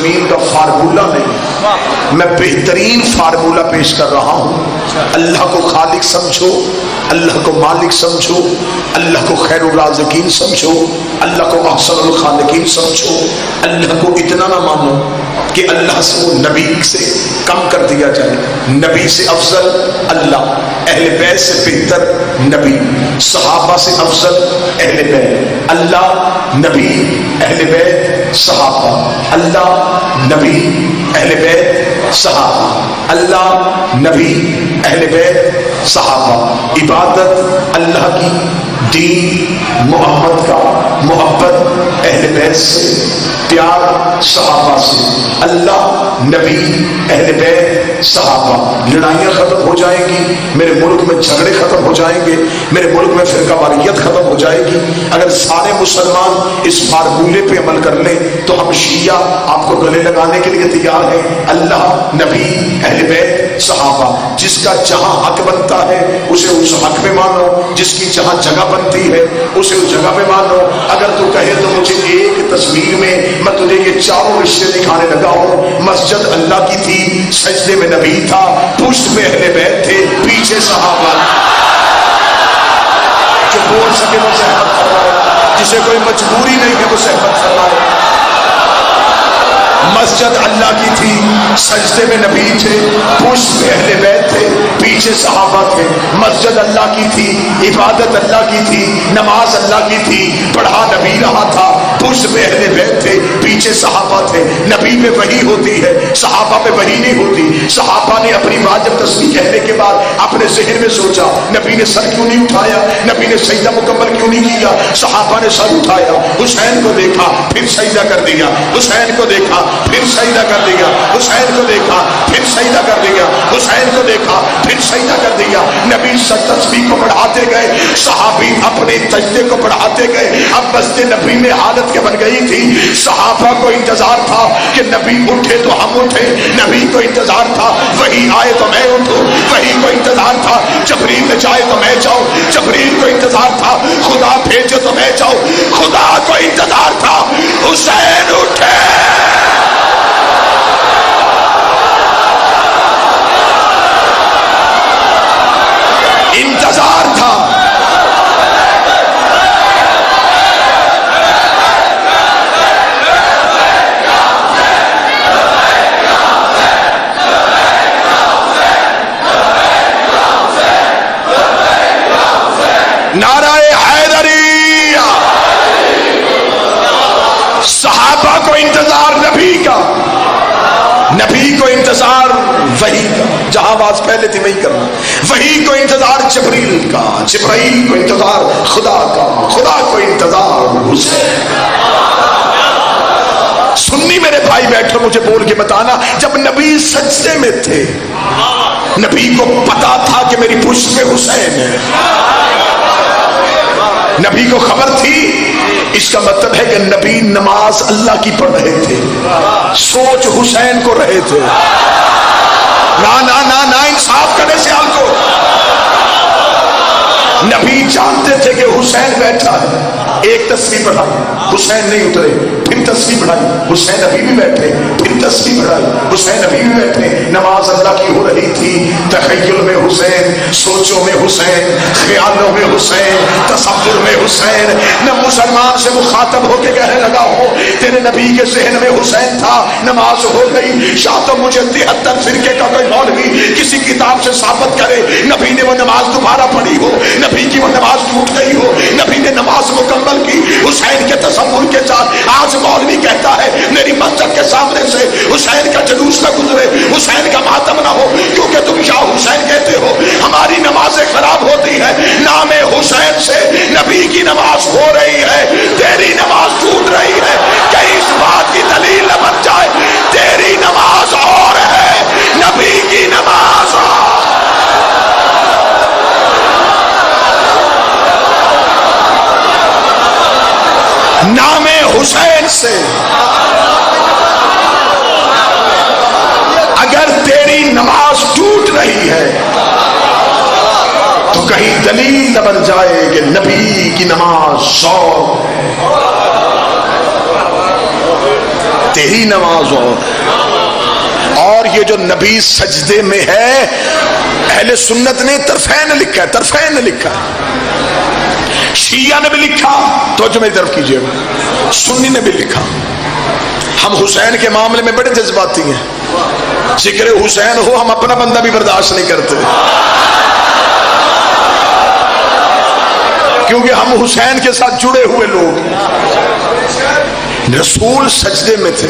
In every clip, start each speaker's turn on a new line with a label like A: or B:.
A: زمین کا فارمولہ نہیں، میں بہترین فارمولہ پیش کر رہا ہوں۔ اللہ کو خالق سمجھو، اللہ کو مالک سمجھو، اللہ کو خیر الرازقین سمجھو، اللہ کو احسن الخالقین سمجھو۔ اللہ کو اتنا نہ مانو کہ اللہ سے وہ نبی سے کم کر دیا جائے۔ نبی سے افضل اللہ، اہل بیت سے بہتر نبی، صحابہ سے افضل اہل بیت، اللہ نبی اہل بیت صحابہ، اللہ نبی اہل بیت صحابہ، اللہ نبی اہل بیت صحابہ۔ عبادت اللہ کی، دین محمد کا، محبت اہل بیت سے، پیار صحابہ سے، اللہ نبی اہل بیت صحابہ۔ لڑائیاں ختم ہو جائیں گی، میرے ملک میں جھگڑے ختم ہو جائیں گے، میرے ملک میں فرقہ واریت ختم ہو جائے گی اگر سارے مسلمان اس فارمولے پہ عمل کر لیں تو ہم شیعہ آپ کو گلے لگانے کے لیے تیار ہیں۔ اللہ نبی اہل بیت صحابہ، جس کا جہاں حق بنتا ہے اسے اس حق میں مانو، جس کی جہاں جگہ بنتی ہے اسے اس جگہ پہ مانو۔ اگر تو کہے تو مجھے ایک تصویر میں میں تجھے یہ چاروں رشتے دکھانے لگا ہوں، مسجد اللہ کی تھی، سجدے میں نبی تھا، پشت میں اہل بیت تھے، پیچھے صحابہ۔ جو بول سکے وہ صحبت فرمائے، جسے کوئی مجبوری نہیں ہے وہ صحبت فرمائے۔ مسجد اللہ کی تھی، سجدے میں نبی تھے، پشت میں اہل بیت تھے، پیچھے صحابہ تھے۔ مسجد اللہ کی تھی، عبادت اللہ کی تھی، نماز اللہ کی تھی، پڑھا نبی رہا تھا، پشت میں اہل بیت تھے، پیچھے صحابہ تھے۔ نبی پہ وحی ہوتی ہے، صحابہ پہ وحی نہیں ہوتی۔ صحابہ نے اپنی واجب تسبیح کہنے کے بعد اپنے ذہن میں سوچا نبی نے سر کیوں نہیں اٹھایا، نبی نے سجدہ مکمل کیوں نہیں کیا؟ صحابہ نے سر اٹھایا، حسین کو دیکھا پھر سجدہ کر دیا، حسین کو دیکھا پھر سجدہ کر دیا، حسین کو دیکھا پھر سجدہ کر دیا، حسین کو دیکھا پھر سجدہ کر دیا۔ نبی تسبیح کو بڑھاتے گئے، صحابی اپنے سجدے کو بڑھاتے گئے۔ اب مسجد نبی میں حالت کے بن گئی تھی، صحابہ کو انتظار تھا کہ نبی اٹھے تو ہم اٹھے، نبی کو انتظار تھا وہی آئے تو میں اٹھوں، وہی کو انتظار تھا جبریل جائے تو میں جاؤں، جبریل کو انتظار تھا خدا بھیجے تو میں جاؤں، خدا کو انتظار تھا حسین اٹھے۔ انتظار تھا، نعرہ حیدری۔ صحابہ کو انتظار نبی کا، نبی کو انتظار وحی کا، جہاں آواز پہلے تھی وہی کرنا، وحی کو انتظار جبریل کا، جبرائیل کو انتظار خدا کا، خدا کو انتظار حسین۔ سنی میرے بھائی بیٹھو، مجھے بول کے بتانا، جب نبی سجدے میں تھے نبی کو پتا تھا کہ میری پشت میں حسین ہے، نبی کو خبر تھی، اس کا مطلب ہے کہ نبی نماز اللہ کی پڑھ رہے تھے، سوچ حسین کو رہے تھے۔ نا انصاف کرنے سے حال کو، نبی جانتے تھے کہ حسین بیٹھا ہے، ایک تصویر پڑھائی حسین نہیں اترے، پھر تصویر پڑھائی حسین ابھی بھی بیٹھے، پھر تصویر پڑھائی حسین ابھی بھی بیٹھے۔ نماز اللہ کی ہو رہی تھی، تخیل میں حسین، سوچوں میں حسین، خیالوں میں حسین، تصور میں حسین۔ نہ مسلمان سے مخاطب ہو کے کہنے لگا ہو تیرے نبی کے ذہن میں حسین تھا، نماز ہو گئی، شاہ تو مجھے 73 فرقے کا کوئی مولوی کسی کتاب سے ثابت کرے نبی نے وہ نماز دوبارہ پڑھی ہو، نبی کی وہ نماز ٹوٹ گئی ہو، نبی نے نماز مکمل کی حسین کے تصور کے ساتھ۔ آج مولوی کہتا ہے میری مسجد کے سامنے سے حسین کا جلوس نہ گزرے، حسین کا ماتم نہ ہو، کیونکہ تم شاہ حسین کہتے ہو، ہماری نمازیں خراب ہوتی ہیں، نام حسین سے نبی کی نماز ہو رہی ہے، تیری نماز ٹوٹ رہی ہے، کہیں اس بات کی دلیل نہ بن جائے تیری نماز اور ہے، نبی کی نماز اور۔ نام حسین سے اگر تیری نماز ٹوٹ رہی ہے تو کہیں دلیل نہ بن جائے کہ نبی کی نماز 100 ہے۔ یہی نماز اور یہ جو نبی سجدے میں ہے، اہل سنت نے طرفین لکھا ہے، طرفین نے لکھا ہے، شیعہ نے بھی لکھا، توجہ میری طرف کیجئے، سنی نے بھی لکھا۔ ہم حسین کے معاملے میں بڑے جذباتی ہیں، ذکر حسین ہو ہم اپنا بندہ بھی برداشت نہیں کرتے، کیونکہ ہم حسین کے ساتھ جڑے ہوئے لوگ۔ رسول سجدے میں تھے،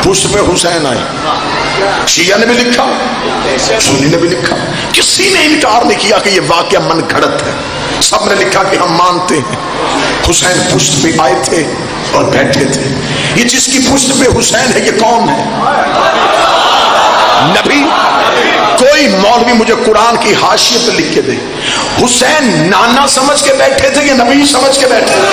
A: پشت پہ حسین آئے، شیعہ نے بھی لکھا، سنی نے بھی لکھا، کسی نے انکار نہیں کیا کہ یہ واقعہ من گھڑت ہے، سب نے لکھا کہ ہم مانتے ہیں حسین پشت پہ آئے تھے اور بیٹھے تھے۔ یہ جس کی پشت پہ حسین ہے یہ کون ہے؟ نبی۔ کوئی مولوی مجھے قرآن کی حاشیے پہ لکھ کے دے، حسین نانا سمجھ کے بیٹھے تھے یا نبی سمجھ کے بیٹھے تھے؟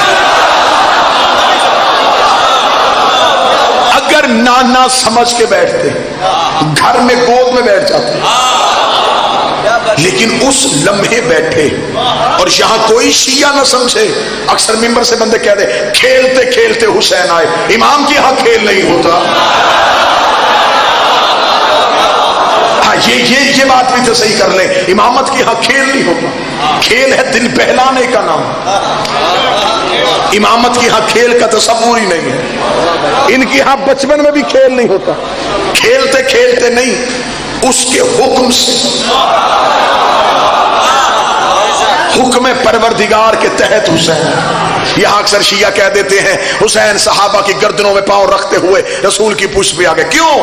A: اگر نانا سمجھ کے بیٹھتے گھر میں گود میں بیٹھ جاتے، لیکن اس لمحے بیٹھے اور یہاں کوئی شیعہ نہ سمجھے۔ اکثر ممبر سے بندے کہہ دے کھیلتے کھیلتے حسین آئے، امام کے ہاں کھیل نہیں ہوتا۔ ہاں یہ بات بھی تو صحیح کر لیں، امامت کے ہاں کھیل نہیں ہوتا، کھیل ہے دل بہلانے کا نام، امامت کی ہاں کھیل کا تصور ہی نہیں ہے۔ ان کی ہاں بچپن میں بھی کھیل نہیں ہوتا، کھیلتے کھیلتے نہیں، اس کے حکم سے، حکم پروردگار کے تحت حسین۔ یہاں اکثر شیعہ کہہ دیتے ہیں حسین صحابہ کی گردنوں میں پاؤں رکھتے ہوئے رسول کی پشت پہ آ گئے۔ کیوں؟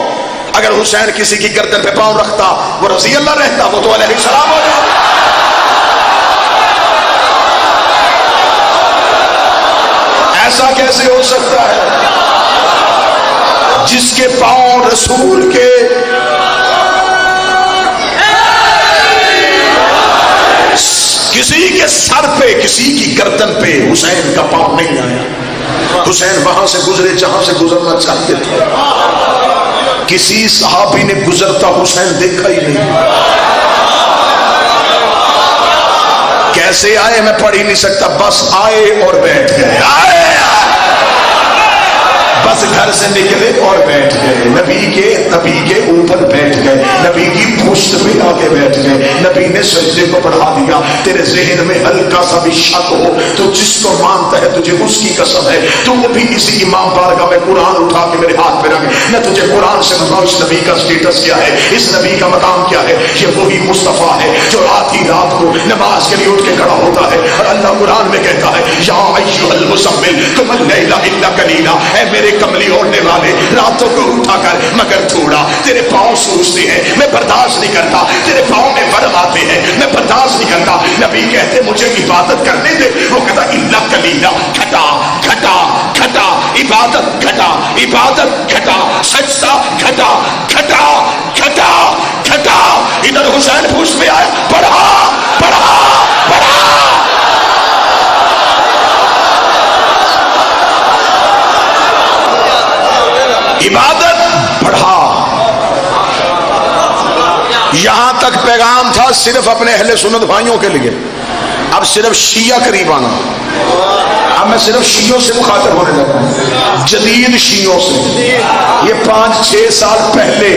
A: اگر حسین کسی کی گردن پہ پاؤں رکھتا وہ رضی اللہ رہتا، وہ تو علیہ السلام ہو جاتا۔ ایسا کیسے ہو سکتا ہے؟ جس کے پاؤں رسول کے کسی کے سر پہ، کسی کی گردن پہ حسین کا پاؤں نہیں آیا۔ حسین وہاں سے گزرے جہاں سے گزرنا چاہتے تھے، کسی صحابی نے گزرتا حسین دیکھا ہی نہیں۔ کیسے آئے میں پڑھ ہی نہیں سکتا، بس آئے اور بیٹھ گئے، آئے بس گھر سے نکلے اور بیٹھ گئے، نبی کے اوپر بیٹھ گئے، نبی کی پشت پہ آگے بیٹھ گئے، نبی نے سجدے کو بڑھا دیا۔ تیرے ذہن میں ہلکا سا بھی شک ہو تو جس کو مانتا ہے تجھے اس کی قسم ہے، تو وہ بھی اسی امام بارگاہ میں قرآن اٹھا کے میرے ہاتھ پہ رکھ، میں تجھے قرآن سے بتاؤں اس نبی کا سٹیٹس کیا ہے، اس نبی کا مقام کیا ہے۔ یہ وہی مصطفیٰ ہے جو رات کو نماز کے لیے اٹھ کے کھڑا ہوتا ہے، اور اللہ قرآن میں کہتا ہے یا ایھا المزمل قم اللیل الا قلیلا، اے میرے کملی اوڑھنے والے راتوں کو اٹھا کر مگر تھوڑا، تیرے پاؤں سوجتے ہیں میں برداشت نہیں کرتا، تیرے پاؤں میں ورم آتے ہیں میں برداشت نہیں کرتا۔ نبی کہتے مجھے عبادت کرنے دے، وہ کہتا الا قلیلا، گھٹا گھٹا گھٹا، عبادت گھٹا عبادت گھٹا، سجدہ گھٹا گھٹا گھٹا گھٹا۔ ادھر حسین پوچھ میں آئے، پڑھا پڑھا پڑھا، عبادت بڑھا۔ یہاں تک پیغام تھا صرف اپنے اہل سنت بھائیوں کے لیے، اب صرف شیعہ قریب آنا، اب میں صرف شیعوں سے مخاطب ہونے لگا ہوں، جدید شیعوں سے، یہ 5-6 سال پہلے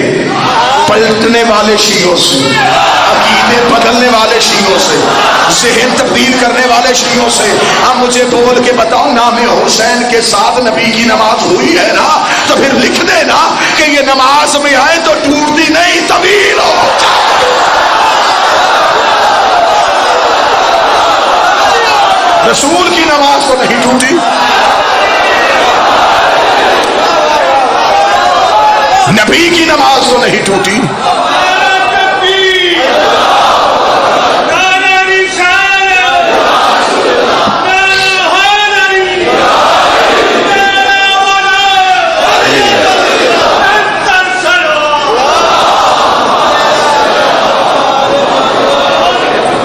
A: پلٹنے والے شیعوں سے، عقیدے بدلنے والے شیعوں سے، ذہن تبدیل کرنے والے شیعوں سے۔ اب مجھے بول کے بتاؤ نام حسین کے ساتھ نبی کی نماز ہوئی ہے نا، تو پھر لکھ دے نا کہ یہ نماز میں آئے تو ٹوٹتی نہیں، طویل ہو جاتی۔ رسول کی نماز تو نہیں ٹوٹی، نبی کی نماز تو نہیں ٹوٹی۔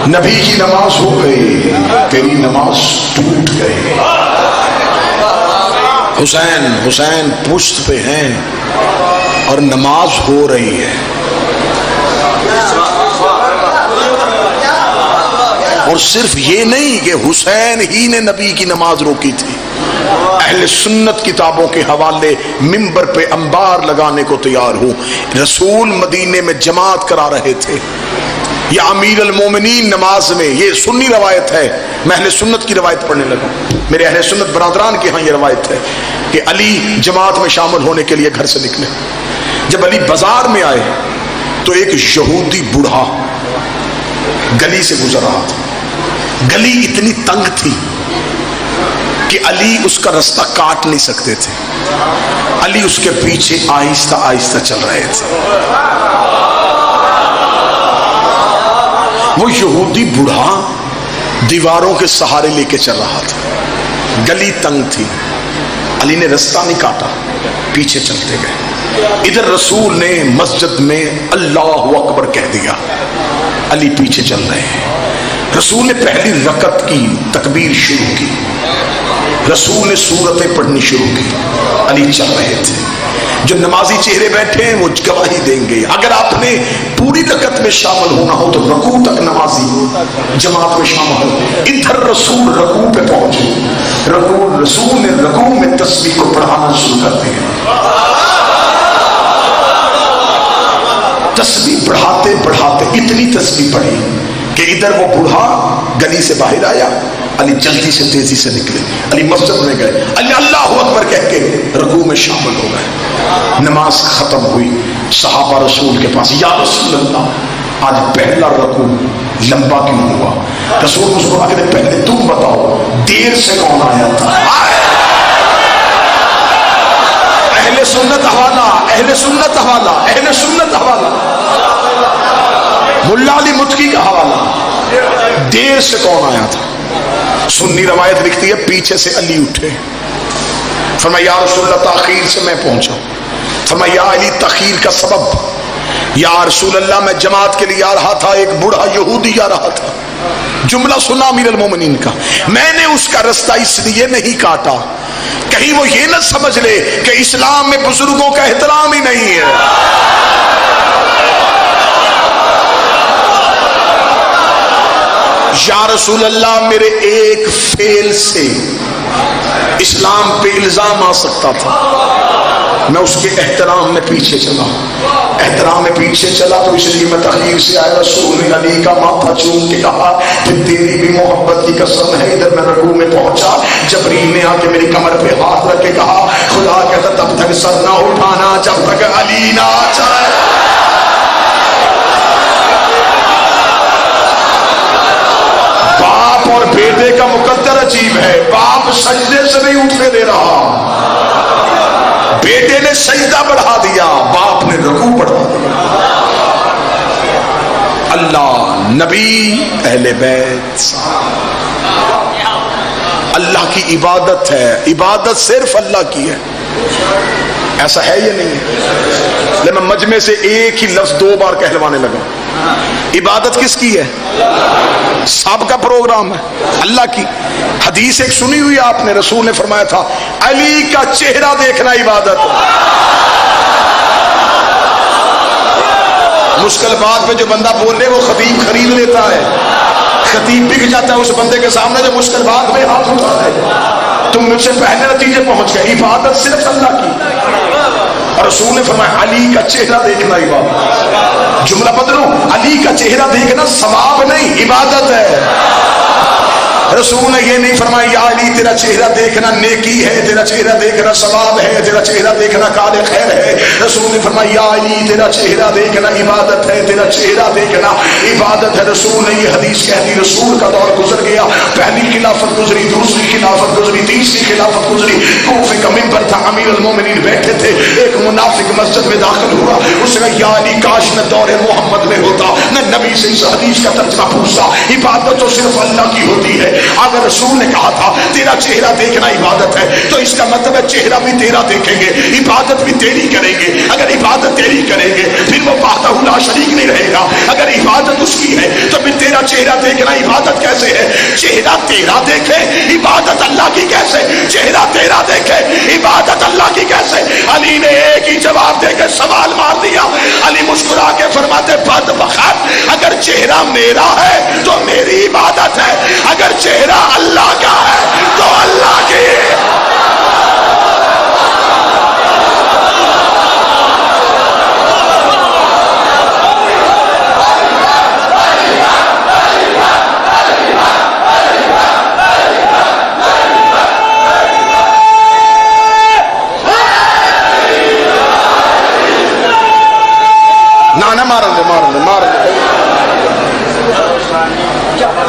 A: نبی کی نماز ہو گئی، تیری نماز ٹوٹ گئی۔ حسین پشت پہ ہیں اور نماز ہو رہی ہے، اور صرف یہ نہیں کہ حسین ہی نے نبی کی نماز روکی تھی، اہل سنت کتابوں کے حوالے منبر پہ انبار لگانے کو تیار ہوں۔ رسول مدینے میں جماعت کرا رہے تھے، یا امیر المومنین نماز میں، یہ سنی روایت ہے، میں اہل سنت کی روایت پڑھنے لگا، میرے اہل سنت برادران کے ہاں یہ روایت ہے کہ علی جماعت میں شامل ہونے کے لیے گھر سے نکلے۔ جب علی بازار میں آئے تو ایک یہودی بوڑھا گلی سے گزر رہا تھا، گلی اتنی تنگ تھی کہ علی اس کا رستہ کاٹ نہیں سکتے تھے، علی اس کے پیچھے آہستہ آہستہ چل رہے تھے۔ وہ یہودی بوڑھا دیواروں کے سہارے لے کے چل رہا تھا، گلی تنگ تھی، علی نے رستہ نہیں کاٹا، پیچھے چلتے گئے۔ ادھر رسول نے مسجد میں اللہ اکبر کہہ دیا، علی پیچھے چل رہے ہیں۔ رسول نے پہلی رکعت کی تکبیر شروع کی، رسول نے سورتیں پڑھنی شروع کی، علی چل رہے تھے۔ جو نمازی چہرے بیٹھے ہیں وہ گواہی دیں گے، اگر آپ نے پوری رکعت میں شامل ہونا ہو تو رکوع تک نمازی جماعت میں شامل ہو۔ ادھر رسول رکوع پہ پہنچے، رسول نے رکوع میں تسبیح کو پڑھانا شروع کر دیا، تسبیح پڑھاتے پڑھاتے اتنی تسبیح پڑھی کہ ادھر وہ بوڑھا گلی سے باہر آیا، علی جلدی سے تیزی سے نکلے، علی مسجد میں گئے، علی اللہ اکبر کہہ کے رکوع میں شامل ہو گئے۔ نماز ختم ہوئی، صحابہ رسول کے پاس، یا رسول اللہ آج پہلا رکوع لمبا کیوں ہوا؟ رسول مسکرا کے پہلے تم بتاؤ دیر سے کون آیا تھا؟ اہل سنت حوالہ، اہل سنت حوالہ، اہل سنت حوالہ، ملا علی متقی کا حوالہ، دیر سے کون آیا تھا؟ سنی روایت لکھتی ہے پیچھے سے علی اٹھے، فرمایا یا رسول اللہ تاخیر سے میں پہنچا، فرمایا یا علی تاخیر کا سبب، یا رسول اللہ میں جماعت کے لیے آ رہا تھا، ایک بوڑھا یہودی آ رہا تھا، جملہ سنا امیر المومنین کا، میں نے اس کا رستہ اس لیے نہیں کاٹا کہیں وہ یہ نہ سمجھ لے کہ اسلام میں بزرگوں کا احترام ہی نہیں ہے۔ یا رسول اللہ میرے ایک فعل سے اسلام پہ الزام آ سکتا تھا، میں اس کے احترام میں پیچھے چلا، احترام میں پیچھے چلا تو اس لیے میں تخیر سے آیا۔ رسول نے علی کا ماتھا چوم کے کہا کہ تیری بھی محبت کی قسم ہے، ادھر میں رکوع میں پہنچا، جبریل نے آ کے میری کمر پہ ہاتھ رکھ کے کہا خدا کہتا تب تک سر نہ اٹھانا جب تک علی نہ آ جائے۔ باپ اور بیٹے کا مقدر عجیب ہے، باپ سجدے سے نہیں اٹھنے دے رہا، بیٹے نے سجدہ بڑھا دیا، باپ نے رکوع بڑھا دیا۔ اللہ، نبی، اہل بیت، اللہ کی عبادت ہے، عبادت صرف اللہ کی ہے، ایسا ہے یا نہیں ہے؟ لیکن میں مجمع سے ایک ہی لفظ 2 بار کہلوانے لگا، عبادت کس کی ہے؟ سب کا پروگرام ہے، اللہ کی۔ حدیث ایک سنی ہوئی آپ نے، رسول نے فرمایا تھا علی کا چہرہ دیکھنا عبادت۔ مشکل بات پہ جو بندہ بول رہے وہ خطیب خرید لیتا ہے، خطیب بک جاتا ہے اس بندے کے سامنے جو مشکل بات میں ہاتھ اٹھاتا ہے۔ تم مجھ سے پہلے نتیجے پہنچ گئے، عبادت صرف اللہ کی۔ اور رسول نے فرمایا علی کا چہرہ دیکھنا عبادت۔ جملہ بدلو، علی کا چہرہ دیکھنا ثواب نہیں عبادت ہے۔ رسول نے یہ نہیں فرمایا یا علی تیرا چہرہ دیکھنا نیکی ہے، تیرا چہرہ دیکھنا ثواب ہے، تیرا چہرہ دیکھنا کار خیر ہے۔ رسول نے فرمایا یا علی تیرا چہرہ دیکھنا عبادت ہے، تیرا چہرہ دیکھنا عبادت ہے۔ رسول نے یہ حدیث کہتی، رسول کا دور گزر گیا، پہلی خلافت گزری، دوسری خلافت گزری، تیسری خلافت گزری، کوفے کا منبر تھا، امیر المومنین بیٹھے تھے، ایک منافق مسجد میں داخل ہوا، اس نے کہا یا علی کاش میں دور محمد میں ہوتا، میں نبی سے اس حدیث کا ترجمہ پوچھتا، عبادت تو صرف اللہ کی ہوتی ہے۔ اگر رسول نے کہا تھا تیرا چہرہ دیکھنا عبادت ہے تو اس کا مطلب ہے چہرہ بھی تیرا دیکھیں گے، عبادت بھی تیری کریں گے۔ اگر عبادت تیری کریں گے پھر وہ وحدہ لا شریک نہیں رہے گا، اگر عبادت اس کی ہے تو پھر تیرا چہرہ دیکھنا عبادت کیسے ہے؟ چہرہ تیرا دیکھے عبادت اللہ کی کیسے؟ چہرہ تیرا دیکھے عبادت اللہ کی کیسے؟ علی نے ایک ہی جواب دے کے سوال مار دیا۔ علی مسکرا کے فرماتے بدبخت، اگر چہرہ میرا ہے تو میری عبادت ہے، اگر چہرہ اللہ کا ہے تو اللہ کی۔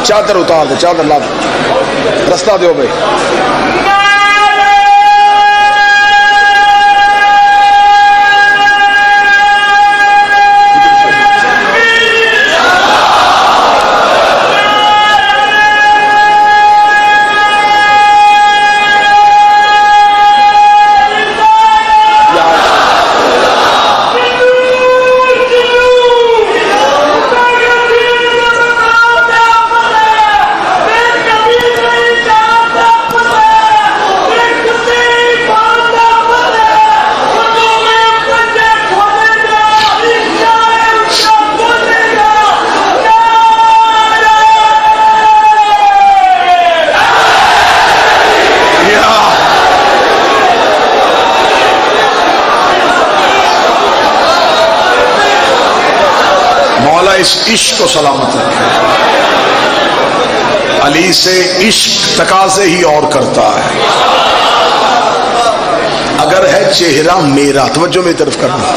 B: چادر اتار دے، چادر لا دے، رستہ دیو بھائی.
A: اس عشق کو سلامت رکھے. علی سے عشق تقاضے ہی اور کرتا ہے. اگر ہے چہرہ میرا، توجہ میری طرف کرنا،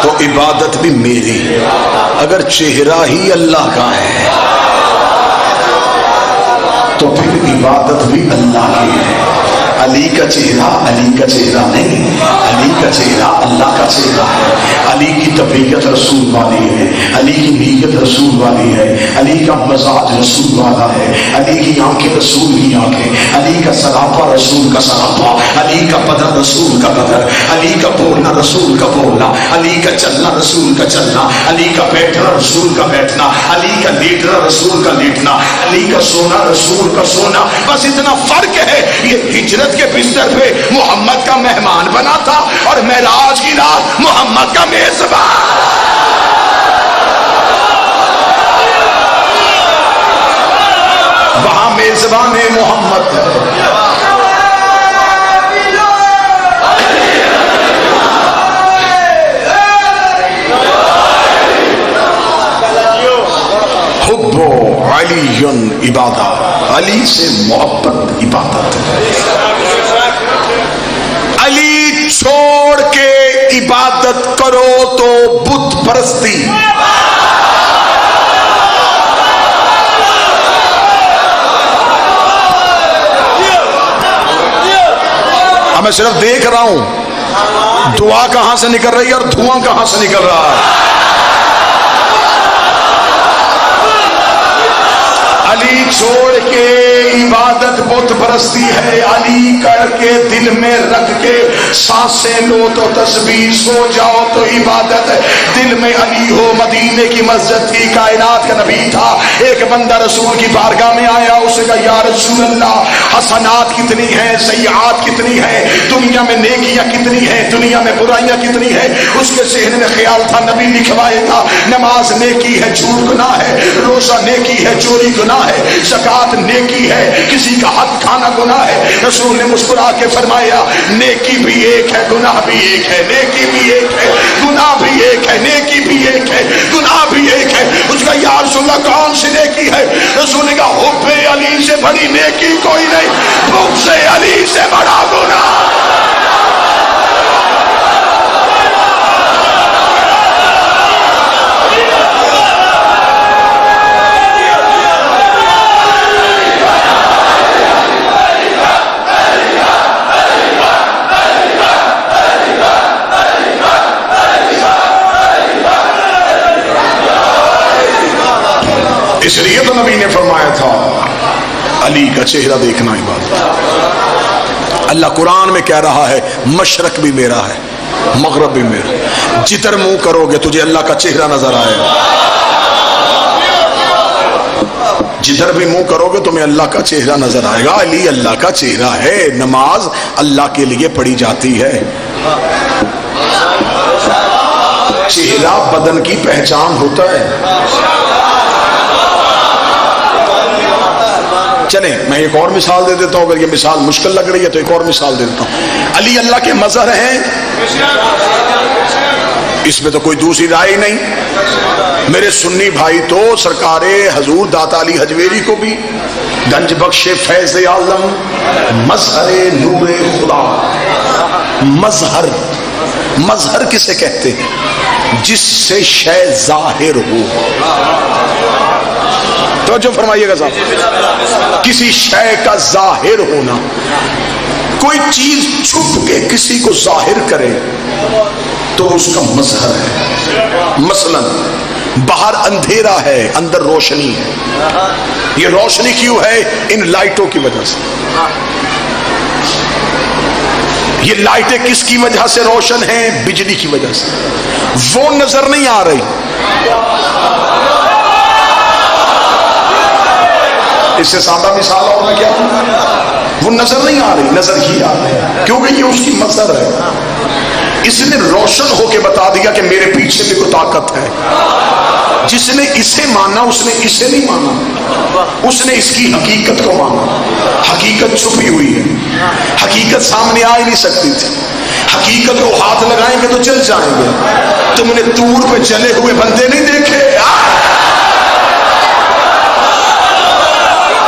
A: تو عبادت بھی میری. اگر چہرہ ہی اللہ کا ہے تو پھر عبادت بھی اللہ کی ہے. علی کا چہرہ علی کا چہرہ نہیں، علی کا چہرہ اللہ کا چہرہ ہے. علی کی طبیعت رسول والی ہے، علی کی نیت رسول والی ہے، علی کا مزاج رسول والا ہے، علی کی آنکھیں رسول کی آنکھیں، علی کا سراپا رسول کا سراپا، علی کا بدن رسول کا بدن، علی کا بولنا رسول کا بولنا، علی کا چلنا رسول کا چلنا، علی کا بیٹھنا رسول کا بیٹھنا، علی کا لیٹنا رسول کا لیٹنا، علی کا سونا رسول کا سونا. بس اتنا فرق ہے، یہ ہجرت کے بستر پہ محمد کا مہمان بنا تھا اور معراج کی رات محمد کا میزبان. وہاں میزبان محمد ہے. حب علی عبادت، علی سے محبت عبادت ہے. علی چھوڑ کے عبادت کرو تو بت پرستی. اب میں صرف دیکھ رہا ہوں دعا کہاں سے نکل رہی ہے اور دھواں کہاں سے نکل رہا ہے. علی چھوڑ کے عبادت بت پرستی ہے. علی کر کے دل میں رکھ کے سانسیں لو تو تسبیح، سو جاؤ تو عبادت. دل میں علی ہو. مدینے کی مسجد تھی، کائنات کا نبی تھا. ایک بندہ رسول کی بارگاہ میں آیا، اسے کہا یا رسول اللہ، حسنات کتنی ہیں، سیئات کتنی ہیں، دنیا میں نیکیاں کتنی ہیں، دنیا میں برائیاں کتنی ہیں. اس کے ذہن میں خیال تھا نبی لکھوائے گا، نماز نیکی ہے، جھوٹ گناہ ہے، روزہ نیکی ہے، چوری گناہ ہے، زکات نیکی ہے، کسی کا حق کھانا گناہ ہے. رسول نے مسکرا کے فرمایا نیکی بھی ایک ہے، گناہ بھی ایک ہے. نیکی بھی ایک ہے، گناہ بھی ایک ہے. نیکی بھی ایک ہے، گناہ بھی ایک ہے. اس کا یا رسول اللہ کون سی نیکی ہے؟ رسول نے کہا حب علی سے بڑی نیکی کوئی نہیں، بغض علی سے بڑا گناہ. اس لیے تو نبی نے فرمایا تھا علی کا چہرہ دیکھنا عبادت. اللہ قرآن میں کہہ رہا ہے مشرق بھی میرا ہے، مغرب بھی میرا. جدھر منہ کرو گے تجھے اللہ کا چہرہ نظر آئے گا. جدھر بھی منہ کرو گے تمہیں اللہ کا چہرہ نظر آئے گا. علی اللہ کا چہرہ ہے. نماز اللہ کے لیے پڑھی جاتی ہے. چہرہ بدن کی پہچان ہوتا ہے. چلیں میں ایک اور مثال دے دیتا ہوں، اگر یہ مثال مشکل لگ رہی ہے تو ایک اور مثال دے دیتا ہوں. علی اللہ کے مظہر ہیں، اس میں تو کوئی دوسری رائے نہیں. میرے سنی بھائی تو سرکار حضور داتا علی حجویری کو بھی گنج بخش فیض عالم، مظہر نور خدا. مظہر، مظہر کسے کہتے ہیں؟ جس سے شے ظاہر ہو.
B: توجہ فرمائیے گا صاحب.
A: کسی شے کا ظاہر ہونا، کوئی چیز چھپ کے کسی کو ظاہر کرے تو اس کا مظہر ہے. مثلا باہر اندھیرا ہے، اندر روشنی ہے. یہ روشنی کیوں ہے؟ ان لائٹوں کی وجہ سے. یہ لائٹیں کس کی وجہ سے روشن ہیں؟ بجلی کی وجہ سے. وہ نظر نہیں آ رہی، اس سے سادہ مثال اور میں کیا ہوں، وہ نظر نہیں آ رہی، نظر ہی آ رہی ہے کیونکہ یہ اس کی مظہر ہے. اس نے روشن ہو کے بتا دیا کہ میرے پیچھے بھی کوئی طاقت ہے. جس نے اسے مانا اس نے اسے نہیں مانا، اس نے اس کی حقیقت کو مانا. حقیقت چھپی ہوئی ہے، حقیقت سامنے آ ہی نہیں سکتی تھی. حقیقت کو ہاتھ لگائیں گے تو جل جائیں گے. تم نے دور پہ جلے ہوئے بندے نہیں دیکھے؟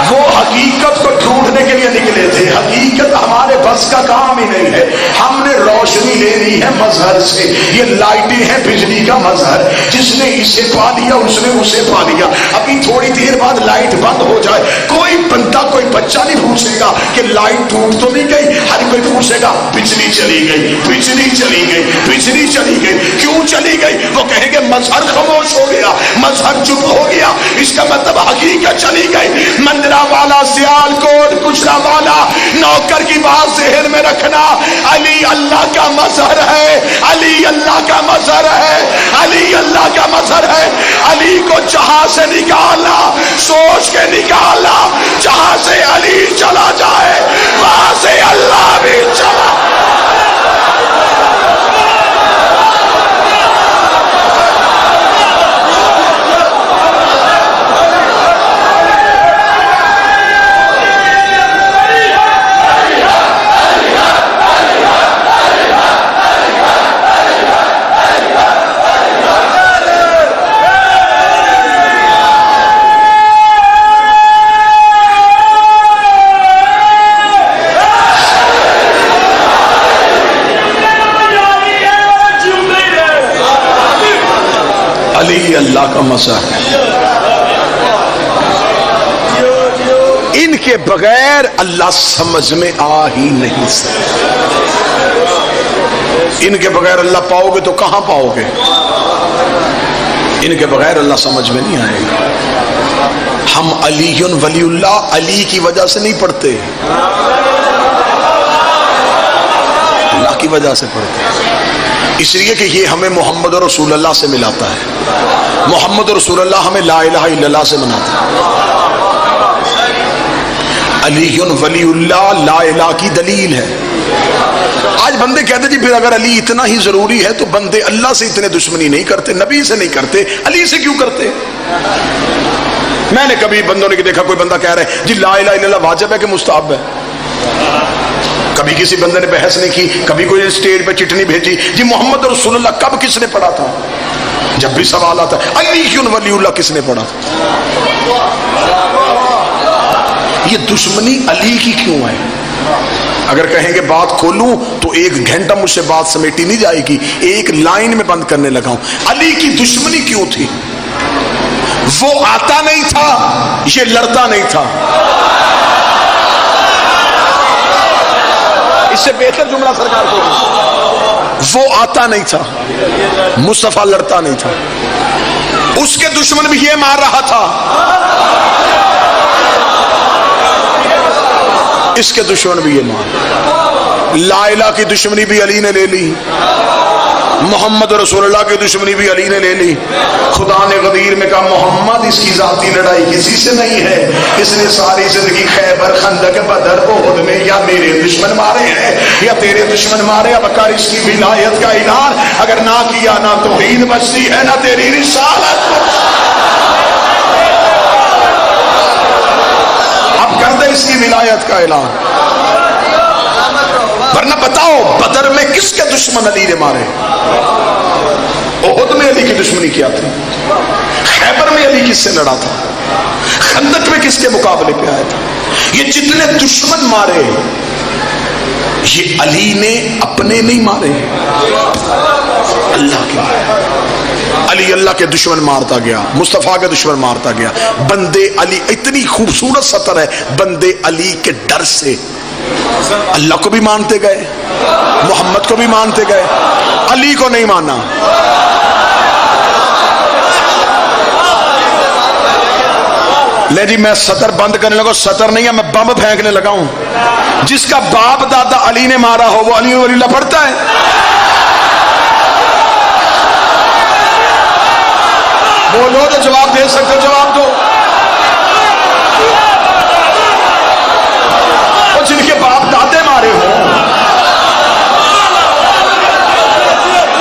A: وہ حقیقت کو ڈھونڈنے کے لیے نکلے تھے. حقیقت ہمارے بس کا کام ہی نہیں ہے. ہم نے روشنی لینی ہے مظہر سے. یہ لائٹیں ہیں بجلی کا مظہر. جس نے اسے پا لیا اس نے اسے پا لیا. ابھی تھوڑی دیر بعد لائٹ بند ہو جائے، کوئی بندہ کوئی بچہ نہیں پوچھے گا کہ لائٹ ٹوٹ تو نہیں گئی. ہر کوئی پوچھے گا بجلی چلی گئی، بجلی چلی گئی، بجلی چلی گئی. کیوں چلی گئی؟ وہ کہیں گے مظہر خاموش ہو گیا، مظہر چپ ہو گیا. اس کا مطلب حقیقت چلی گئی. مندرہ والا، سیال کوٹ، کچرا والا، نوکر کی بات ذہن میں رکھنا. علی اللہ کا مظہر ہے، علی اللہ کا مظہر ہے، علی اللہ کا مظہر ہے. علی کو جہاں سے نکالا، سوچ کے نکالا. جہاں سے علی چلا جائے وہاں سے اللہ بھی چلا. علی اللہ کا مظہر ہے. ان کے بغیر اللہ سمجھ میں آ ہی نہیں سکتا. ان کے بغیر اللہ پاؤ گے تو کہاں پاؤ گے؟ ان کے بغیر اللہ سمجھ میں نہیں آئے گا. ہم علی ولی اللہ علی کی وجہ سے نہیں پڑھتے، اللہ کی وجہ سے پڑھتے ہیں. اس لیے کہ یہ ہمیں محمد رسول اللہ سے ملاتا ہے. محمد رسول اللہ ہمیں لا الہ الا اللہ سے مناتا ہے. علی ولی اللہ لا الہ کی دلیل ہے. آج بندے کہتے جی پھر اگر علی اتنا ہی ضروری ہے تو بندے اللہ سے اتنے دشمنی نہیں کرتے، نبی سے نہیں کرتے، علی سے کیوں کرتے؟ میں نے کبھی بندوں نے دیکھا کوئی بندہ کہہ رہا ہے جی لا الہ الا اللہ واجب ہے کہ مستحب ہے. کبھی کسی بندے نے بحث نہیں کی. کبھی کوئی اسٹیج پہ چٹنی بھیجی جی محمد رسول اللہ کب کس نے پڑھا تھا؟ جب بھی سوال آتا ہے علی ولی اللہ کس نے پڑھا تھا؟ یہ دشمنی علی کی کیوں ہے؟ اگر کہیں گے بات کھولوں تو 1 گھنٹہ مجھ سے بات سمیٹی نہیں جائے گی. ایک لائن میں بند کرنے لگا ہوں. علی کی دشمنی کیوں تھی؟ وہ آتا نہیں تھا، یہ لڑتا نہیں تھا. اس سے بہتر جملہ سرکار کو، وہ آتا نہیں تھا، مصطفیٰ لڑتا نہیں تھا. اس کے دشمن بھی یہ مار رہا تھا، اس کے دشمن بھی یہ مار. لا الہ کی دشمنی بھی علی نے لے لی، محمد رسول اللہ کی دشمنی بھی علی نے لے لی. خدا نے غدیر میں کہا محمد اس کی ذاتی لڑائی کسی سے نہیں ہے، اس نے ساری زندگی خیبر، خندق، بدر، احد میں یا میرے دشمن مارے ہیں یا تیرے دشمن مارے. اب کر اس کی ولایت کا اعلان. اگر نہ کیا نہ توحید بچتی ہے نہ تیری رسالت. اب کر دے اس کی ولایت کا اعلان. ورنہ بتاؤ بدر میں کس کے دشمن علی نے مارے؟ احد میں علی کی دشمنی کیا تھی؟ خیبر میں علی کس سے لڑا تھا؟ خندق میں کس کے مقابلے پہ آیا تھا؟ یہ جتنے دشمن مارے یہ علی نے اپنے نہیں مارے، اللہ کے. علی اللہ کے دشمن مارتا گیا، مصطفیٰ کے دشمن مارتا گیا. بندے علی اتنی خوبصورت سطر ہے، بندے علی کے ڈر سے اللہ کو بھی مانتے گئے، محمد کو بھی مانتے گئے، علی کو نہیں مانا. لے جی میں سطر بند کرنے لگا، سطر نہیں ہے، میں بم پھینکنے لگا ہوں. جس کا باپ دادا علی نے مارا ہو وہ علی ولی اللہ پڑھتا ہے؟ بولو تو جواب دے سکتے ہو، جواب دو. اور جن کے باپ دادے مارے ہو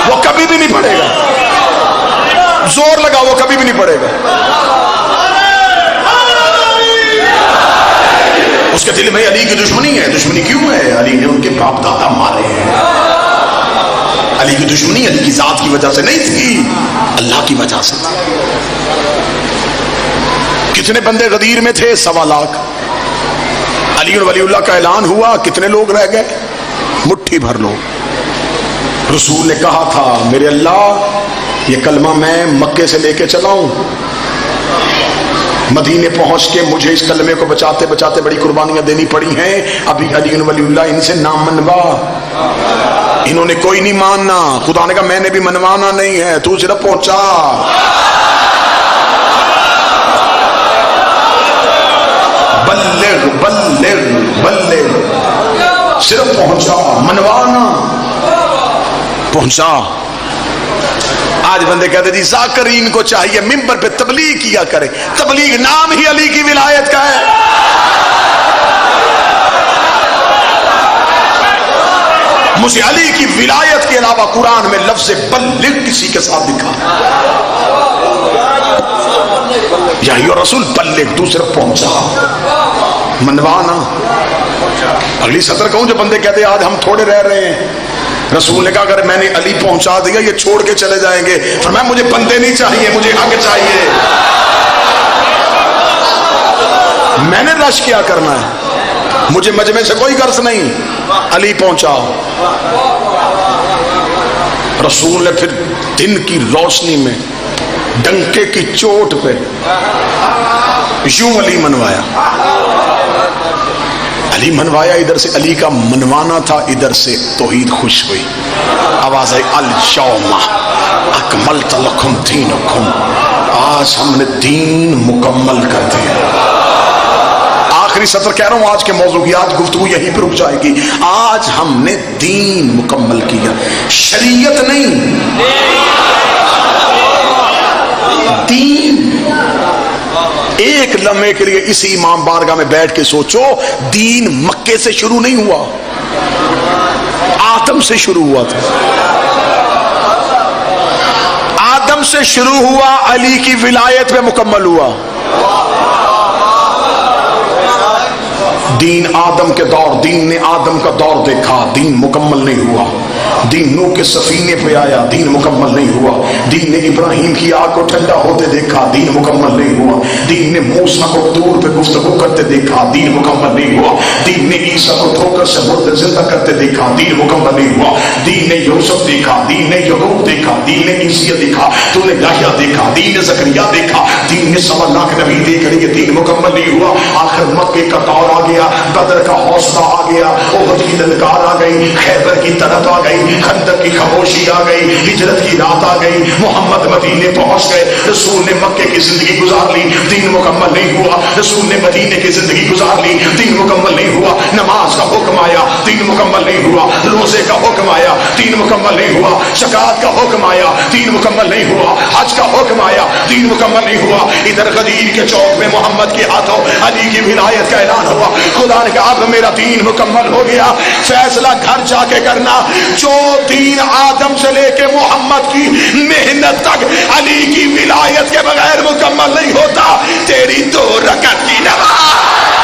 A: وہ کبھی بھی نہیں پڑھے گا. زور لگا، وہ کبھی بھی نہیں پڑھے گا. اس کے دل میں علی کی دشمنی ہے. دشمنی کیوں ہے؟ علی نے ان کے باپ دادا مارے ہیں. علی کی دشمنی علی کی ذات کی وجہ سے نہیں تھی، اللہ کی وجہ سے تھی. کتنے بندے غدیر میں تھے؟ 1.25 لاکھ. علی ولی اللہ کا اعلان ہوا، کتنے لوگ رہ گئے؟ مٹھی بھر لوگ. رسول نے کہا تھا میرے اللہ یہ کلمہ میں مکے سے لے کے چلا ہوں، مدینے پہنچ کے مجھے اس کلمے کو بچاتے بچاتے بڑی قربانیاں دینی پڑی ہیں. ابھی علی ولی اللہ ان سے نام منوا، انہوں نے کوئی نہیں ماننا. خدا نے کہا میں نے بھی منوانا نہیں ہے، تو صرف پہنچا. بلغ بلغ بلغ، صرف پہنچا، منوانا، پہنچا. آج بندے کہتے جی ذاکرین کو چاہیے منبر پہ تبلیغ کیا کرے. تبلیغ نام ہی علی کی ولایت کا ہے. مجھے علی کی ولایت کے علاوہ قرآن میں لفظ بلغ کسی کے ساتھ دکھا، یا رسول بلغ، تو صرف پہنچا، منوانا. اگلی سطر کہوں جو بندے کہتے آج ہم تھوڑے رہ رہے ہیں، رسول نے کہا اگر میں نے علی پہنچا دیا یہ چھوڑ کے چلے جائیں گے. فرمایا مجھے بندے نہیں چاہیے، مجھے حق چاہیے. میں نے رش کیا کرنا ہے، مجھے مجمع سے کوئی غرض نہیں. علی پہنچا. رسول نے پھر دن کی روشنی میں ڈنکے کی چوٹ پہ یوں علی منوایا. علی منوایا، ادھر سے علی کا منوانا تھا، ادھر سے توحید خوش ہوئی. آواز آئی الیوم اکملت لکم دینکم، آج ہم نے دین مکمل کر دیا. آخری سطر کہہ رہا ہوں آج کے موضوع کی، آج گفتگو یہیں پہ رک جائے گی. آج ہم نے دین مکمل کیا، شریعت نہیں، دین. ایک لمحے کے لیے اسی امام بارگاہ میں بیٹھ کے سوچو، دین مکے سے شروع نہیں ہوا، آدم سے شروع ہوا تھا. آدم سے شروع ہوا، علی کی ولایت میں مکمل ہوا. دین آدم کے دور، دین نے آدم کا دور دیکھا، دین مکمل نہیں ہوا. دین نوح کے سفینے پہ آیا، دین مکمل نہیں ہوا. دین نے ابراہیم کی آگ کو ٹھنڈا ہوتے دیکھا، دین مکمل نہیں ہوا. دین نے موسیٰ کو طور پہ گفتگو کرتے دیکھا، دین مکمل نہیں ہوا. دین نے عیسیٰ کو ٹھوکر سے مردے زندہ کرتے دیکھا، دین مکمل نہیں ہوا. دین نے یوسف دیکھا، دین نے یعقوب دیکھا، دین نے عیسیٰ دیکھا، تو نے یحییٰ دیکھا، دین نے زکریا دیکھا، دین نے 1.25 لاکھ نبی دیکھ لیے، دین مکمل نہیں ہوا. آخر مکے کا دور آ گیا، بدر کا حوصلہ آ گیا، احد کی للکار آ گئی، خیبر کی طرف آ گئی، خندق کی خاموشی آ گئی، ہجرت کی رات آ گئی، محمد مدینے پہنچ گئے. رسول نے مکے کی زندگی گزار لی، دین مکمل نہیں ہوا. رسول نے مدینے کی زندگی گزار لی، دین مکمل نہیں ہوا. نماز کا حکم آیا، دین مکمل نہیں ہوا. روزے کا حکم آیا، دین مکمل نہیں ہوا. زکات کا حکم آیا، دین مکمل نہیں ہوا. حج کا حکم آیا، دین مکمل نہیں ہوا. ادھر غدیر کے چوک میں محمد کے ہاتھوں علی کی ولایت کا اعلان ہوا. خدا نے کہا اب میرا دین مکمل ہو گیا. فیصلہ گھر جا کے کرنا، جو دین آدم سے لے کے محمد کی محنت تک علی کی ولایت کے بغیر مکمل نہیں ہوتا. تیری 2 رکعت کی نماز